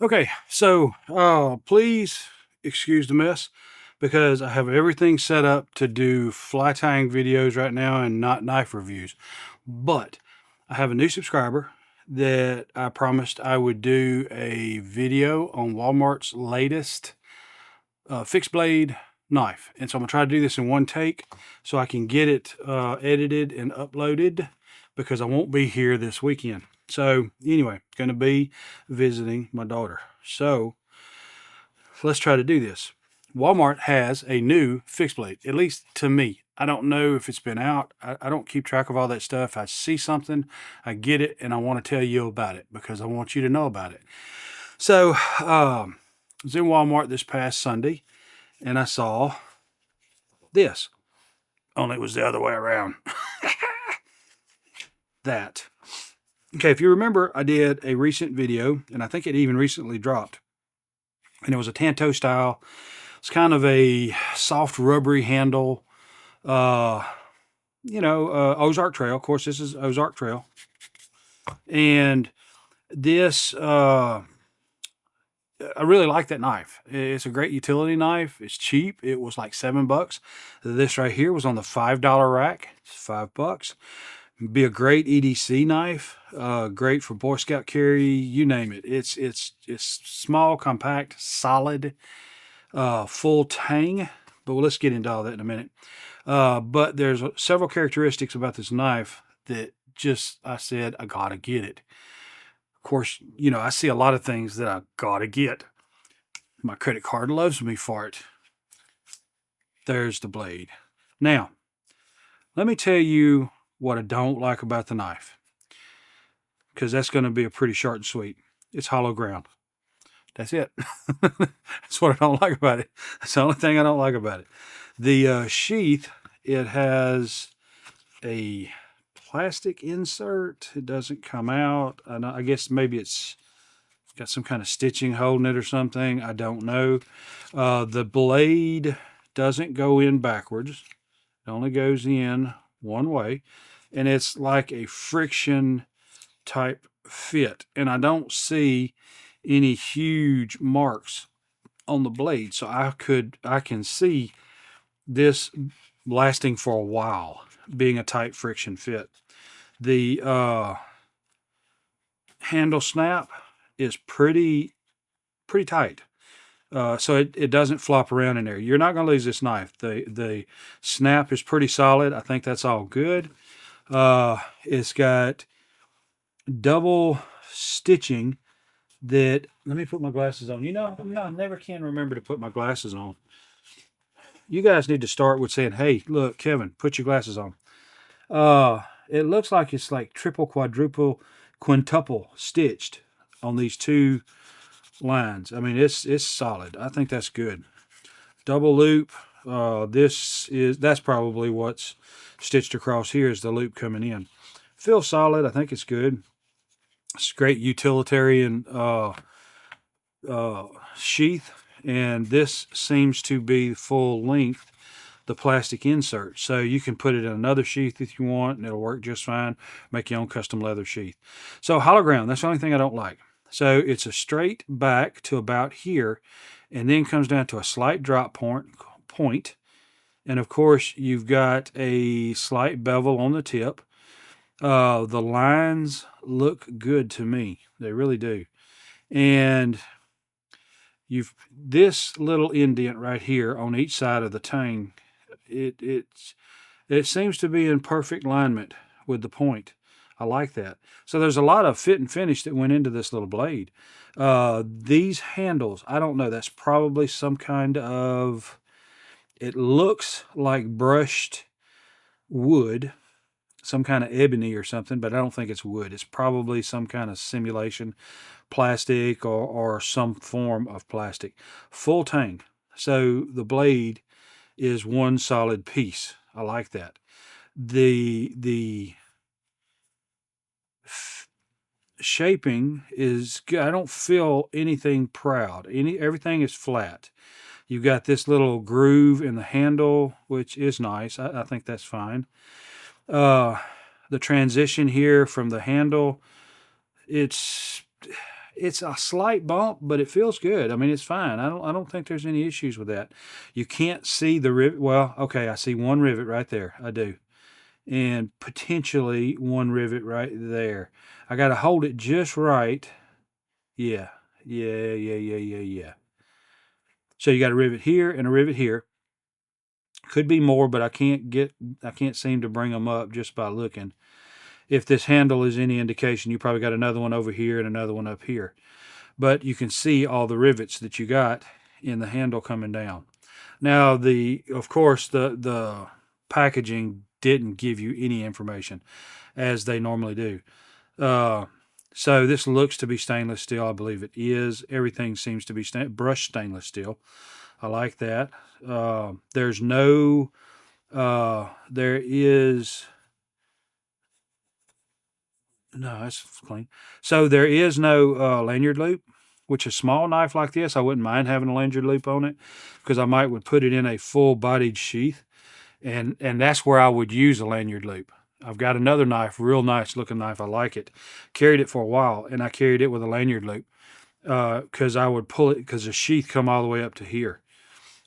Okay, so please excuse the mess because I have everything set up to do fly tying videos right now and not knife reviews. But I have a new subscriber that I promised I would do a video on Walmart's latest fixed blade knife. And so I'm gonna try to do this in one take so I can get it edited and uploaded because I won't be here this weekend. So anyway, going to be visiting my daughter. So let's try to do this. Walmart has a new fixed blade, at least to me. I don't know if it's been out. I don't keep track of all that stuff. I see something, I get it, and I want to tell you about it because I want you to know about it. So I was in Walmart this past Sunday and I saw this. Only it was the other way around. That. Okay, if you remember, I did a recent video, and I think it even recently dropped. And it was a Tanto style. It's kind of a soft, rubbery handle. Uh, Ozark Trail. Of course, this is Ozark Trail. And this, I really like that knife. It's a great utility knife. It's cheap. It was like $7. This right here was on the $5 rack. It's $5. Be a great EDC knife, great for Boy Scout carry, you name it. It's small, compact, solid, full tang. But let's get into all that in a minute. But there's several characteristics about this knife that just I said I gotta get it. Of course, I see a lot of things that I gotta get. My credit card loves me for it. There's the blade. Now, let me tell you what I don't like about the knife, because that's going to be a pretty short and sweet. It's hollow ground. That's it. That's what I don't like about it. That's the only thing I don't like about it. The sheath, it has a plastic insert. It doesn't come out. I guess maybe it's got some kind of stitching holding it or something. I don't know. The blade doesn't go in backwards. It only goes in one way. And it's like a friction type fit. And I don't see any huge marks on the blade. So I can see this lasting for a while, being a tight friction fit. The handle snap is pretty tight. So it doesn't flop around in there. You're not going to lose this knife. The snap is pretty solid. I think that's all good. It's got double stitching that, let me put my glasses on. I never can remember to put my glasses on. You guys need to start with saying, hey, look, Kevin, put your glasses on. It looks like it's like triple, quadruple, quintuple stitched on these two lines. I mean, it's solid. I think that's good. Double loop. That's probably what's stitched across here is the loop coming in. Feels solid. I think it's good. It's great utilitarian sheath, and this seems to be full length, the plastic insert. So you can put it in another sheath if you want, and it'll work just fine. Make your own custom leather sheath. So hollow ground, that's the only thing I don't like. So it's a straight back to about here, and then comes down to a slight drop point. And of course, you've got a slight bevel on the tip. The lines look good to me. They really do. And this little indent right here on each side of the tang, it seems to be in perfect alignment with the point. I like that. So there's a lot of fit and finish that went into this little blade. These handles, I don't know. That's probably some kind of, it looks like brushed wood, some kind of ebony or something, but I don't think it's wood. It's probably some kind of simulation plastic or some form of plastic. Full tang. So the blade is one solid piece. I like that. The shaping is good. I don't feel anything proud. Everything is flat. You've got this little groove in the handle, which is nice. I think that's fine. The transition here from the handle, it's it's a slight bump, but it feels good. I mean, it's fine. I don't think there's any issues with that. You can't see the rivet. Well, okay, I see one rivet right there. I do. And potentially one rivet right there. I got to hold it just right. Yeah. Yeah. So you got a rivet here and a rivet here. Could be more, but I can't seem to bring them up just by looking. If this handle is any indication, you probably got another one over here and another one up here. But you can see all the rivets that you got in the handle coming down. Now, of course, the packaging didn't give you any information as they normally do. So this looks to be stainless steel. I believe it is. Everything seems to be brushed stainless steel. I like that. There's no, there is, no, that's clean. So there is no lanyard loop, which a small knife like this, I wouldn't mind having a lanyard loop on it because I might would put it in a full bodied sheath. And that's where I would use a lanyard loop. I've got another knife, real nice looking knife. I like it. Carried it for a while, and I carried it with a lanyard loop because I would pull it because the sheath come all the way up to here.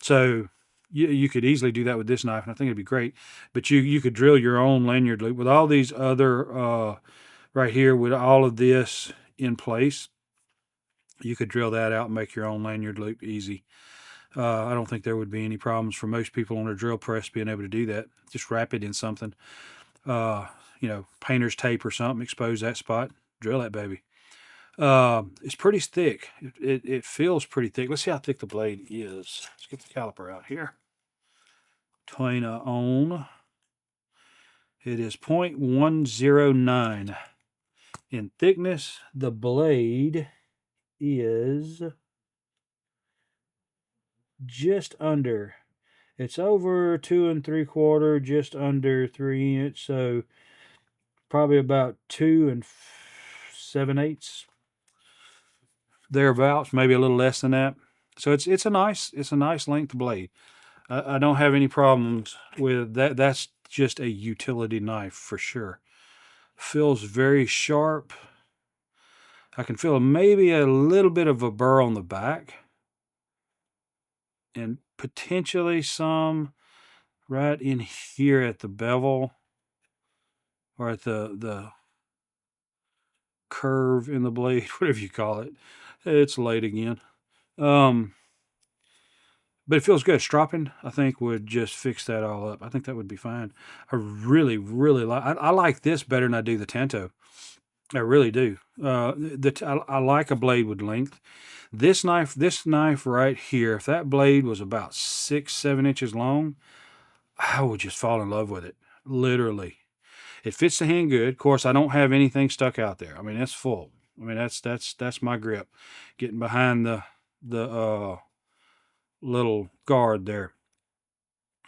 So you could easily do that with this knife, and I think it'd be great. But you could drill your own lanyard loop with all these other right here with all of this in place. You could drill that out and make your own lanyard loop easy. I don't think there would be any problems for most people on a drill press being able to do that. Just wrap it in something, painter's tape or something, expose that spot, drill that baby. It's pretty thick. It feels pretty thick. Let's see how thick the blade is. Let's get the caliper out here. Twaina on. It is 0.109 in thickness. The blade is just under. It's over 2 3/4, just under 3 inch. So probably about 2 7/8, thereabouts, maybe a little less than that. So it's a nice length blade. I don't have any problems with that. That's just a utility knife for sure. Feels very sharp. I can feel maybe a little bit of a burr on the back, and potentially some right in here at the bevel or at the curve in the blade, whatever you call it. It's late again. But it feels good. Stropping, I think, would just fix that all up. I think that would be fine. I really like. I like this better than I do the Tanto. I really do. I like a blade with length. This knife right here, if that blade was about 6-7 inches long, I would just fall in love with it. Literally, it fits the hand good. Of course, I don't have anything stuck out there. I mean, it's full. I mean, that's my grip, getting behind the little guard there,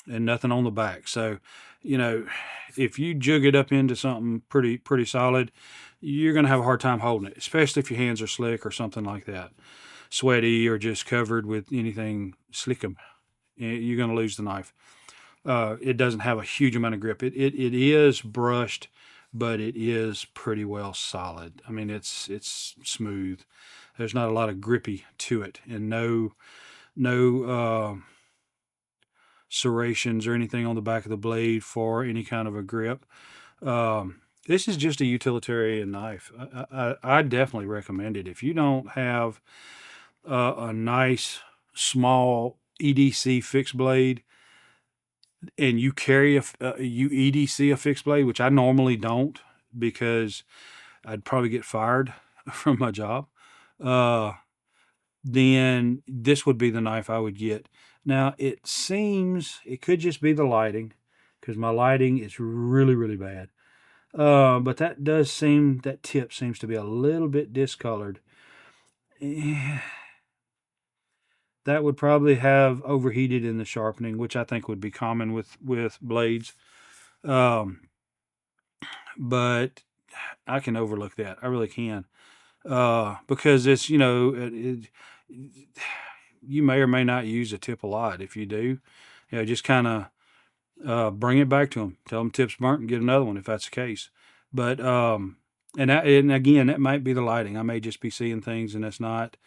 and nothing on the back. So, if you jug it up into something pretty solid, you're going to have a hard time holding it, especially if your hands are slick or something like that, sweaty or just covered with anything slickum. You're going to lose the knife. It doesn't have a huge amount of grip. It is brushed, but it is pretty well solid. I mean, it's smooth. There's not a lot of grippy to it, and no serrations or anything on the back of the blade for any kind of a grip. This is just a utilitarian knife. I definitely recommend it. If you don't have a nice small EDC fixed blade and you carry you EDC a fixed blade, which I normally don't because I'd probably get fired from my job, then this would be the knife I would get. Now, it seems it could just be the lighting because my lighting is really bad. But that tip seems to be a little bit discolored. That would probably have overheated in the sharpening, which I think would be common with blades. But I can overlook that. I really can. Because it's, you may or may not use a tip a lot. If you do, just kind of bring it back to them. Tell them tip's burnt and get another one if that's the case. But And again, that might be the lighting. I may just be seeing things, and that's not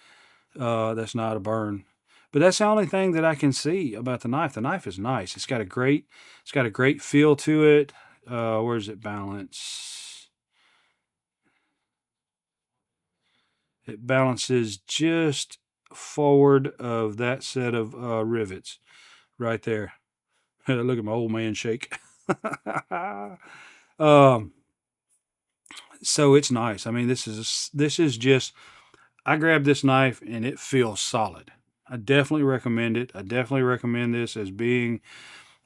a burn. But that's the only thing that I can see about the knife. The knife is nice. It's got a great feel to it. Where's it balance? It balances just forward of that set of rivets right there. Look at my old man shake. um, so it's nice. I mean, this is just. I grabbed this knife and it feels solid. I definitely recommend it. I definitely recommend this as being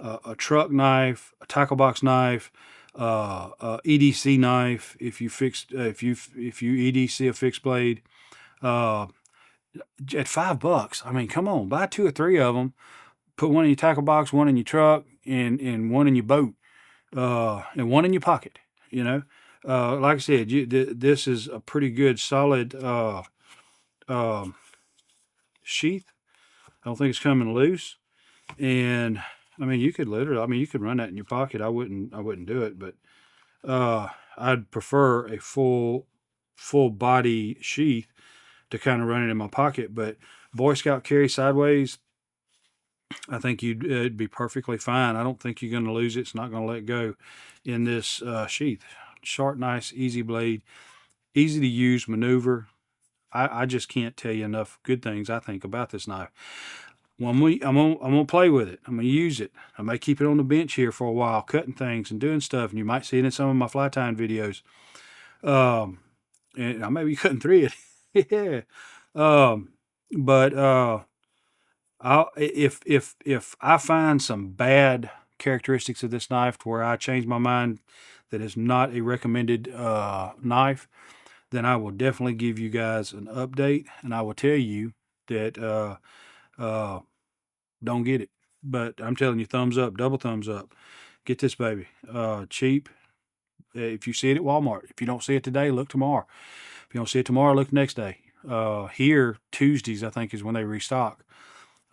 a truck knife, a tackle box knife, EDC knife. If you EDC a fixed blade, uh, at $5. I mean, come on, buy two or three of them. Put one in your tackle box, one in your truck, and one in your boat, and one in your pocket. You know, like I said, this is a pretty good solid um, sheath. I don't think it's coming loose. And I mean, you could literally, I mean, you could run that in your pocket. I wouldn't do it, but I'd prefer a full body sheath to kind of run it in my pocket. But Boy Scout carry sideways, I think it'd be perfectly fine. I don't think you're going to lose it. It's not going to let go in this sheath. Sharp, nice, easy blade, easy to use maneuver. I just can't tell you enough good things I think about this knife. I'm gonna play with it. I'm gonna use it. I may keep it on the bench here for a while, cutting things and doing stuff. And you might see it in some of my fly tying videos. Um, and I may be cutting through it. Yeah. Um, but if I find some bad characteristics of this knife to where I change my mind that is not a recommended knife, then I will definitely give you guys an update, and I will tell you that uh, don't get it. But I'm telling you, thumbs up, double thumbs up. Get this baby. Cheap. If you see it at Walmart, if you don't see it today, look tomorrow. If you don't see it tomorrow, look next day. Here Tuesdays, I think, is when they restock.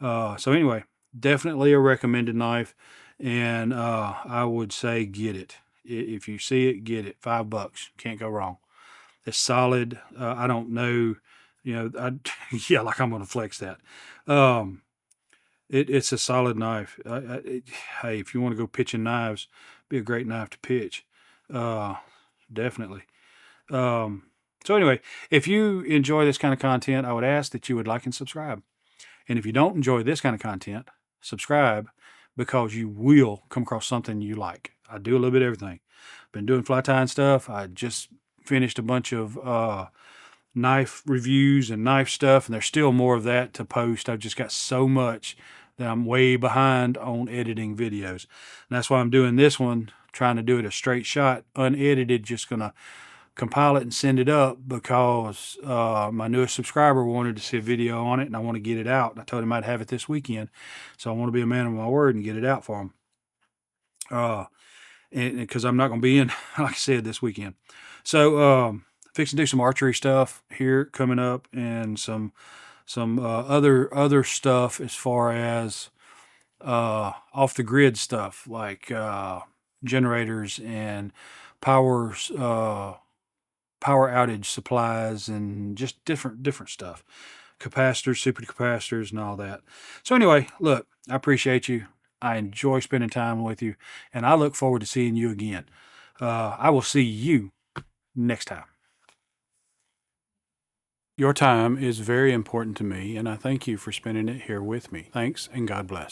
So anyway, definitely a recommended knife, and I would say get it. If you see it, get it. $5, can't go wrong. It's solid. I don't know, yeah, like I'm gonna flex that. Um, it's a solid knife. Hey, if you want to go pitching knives, be a great knife to pitch. Uh, Definitely. Um, so anyway, if you enjoy this kind of content, I would ask that you would like and subscribe. And if you don't enjoy this kind of content, subscribe because you will come across something you like. I do a little bit of everything. Been doing fly tying stuff. I just finished a bunch of knife reviews and knife stuff, and there's still more of that to post. I've just got so much that I'm way behind on editing videos. And that's why I'm doing this one, trying to do it a straight shot, unedited, just going to compile it and send it up because my newest subscriber wanted to see a video on it, and I want to get it out. I told him I'd have it this weekend, so I want to be a man of my word and get it out for him. And because I'm not going to be in, like I said, this weekend. So, fixing to do some archery stuff here coming up, and some other stuff as far as off the grid stuff like generators and powers. Power outage supplies and just different stuff, capacitors, super capacitors, and all that. So anyway, look, I appreciate you. I enjoy spending time with you, and I look forward to seeing you again. I will see you next time. Your time is very important to me, and I thank you for spending it here with me. Thanks, and God bless.